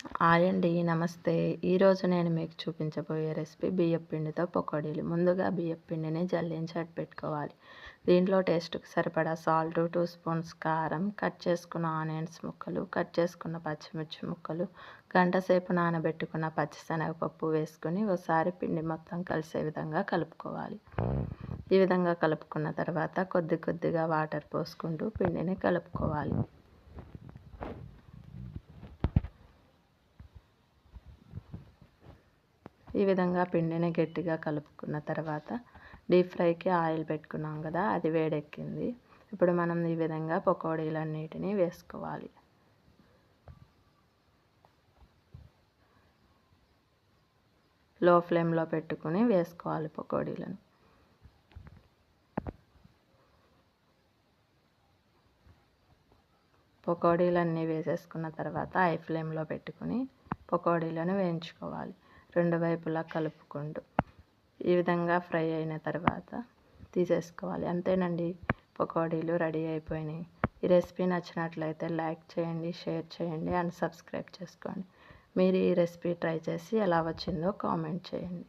Hi అండి. నమస్తే. ఈరోజు నేను మీకు చూపించబోయే రెసిపీ బియ్యపు పిండితో పకోడీలు. ముందుగా బియ్యపు పిండిని జల్లించి పెట్టుకోవాలి. దీంట్లో టేస్ట్‌కి సరిపడా సాల్ట్, 2 స్పూన్స్ కారం, కట్ చేసుకున్న ఆనియన్స్ ముక్కలు, కట్ చేసుకున్న పచ్చిమిర్చి ముక్కలు, గంట సేపు నానబెట్టుకున్న పచ్చిశనగపప్పు వేసుకొని ఒకసారి పిండి మొత్తం కలిసే విధంగా కలుపుకోవాలి. ఈ విధంగా కలుపుకున్న తర్వాత కొద్ది కొద్దిగా వాటర్ పోసుకుంటూ పిండిని కలుపుకోవాలి. ఈ విధంగా పిండిని గట్టిగా కలుపుకున్న తర్వాత డీప్ ఫ్రైకి ఆయిల్ పెట్టుకున్నాం కదా, అది వేడెక్కింది. ఇప్పుడు మనం ఈ విధంగా పకోడీలన్నిటినీ వేసుకోవాలి. లో ఫ్లేమ్లో పెట్టుకుని వేసుకోవాలి పకోడీలను. పకోడీలన్నీ వేసేసుకున్న తర్వాత హై ఫ్లేమ్లో పెట్టుకుని పకోడీలను వేయించుకోవాలి. రెండు వైపులా కలుపుకుంటూ ఈ విధంగా ఫ్రై అయిన తర్వాత తీసేసుకోవాలి. అంతేనండి, పకోడీలు రెడీ అయిపోయినాయి. ఈ రెసిపీ నచ్చినట్లయితే లైక్ చేయండి, షేర్ చేయండి అండ్ సబ్స్క్రైబ్ చేసుకోండి. మీరు ఈ రెసిపీ ట్రై చేసి ఎలా వచ్చిందో కామెంట్ చేయండి.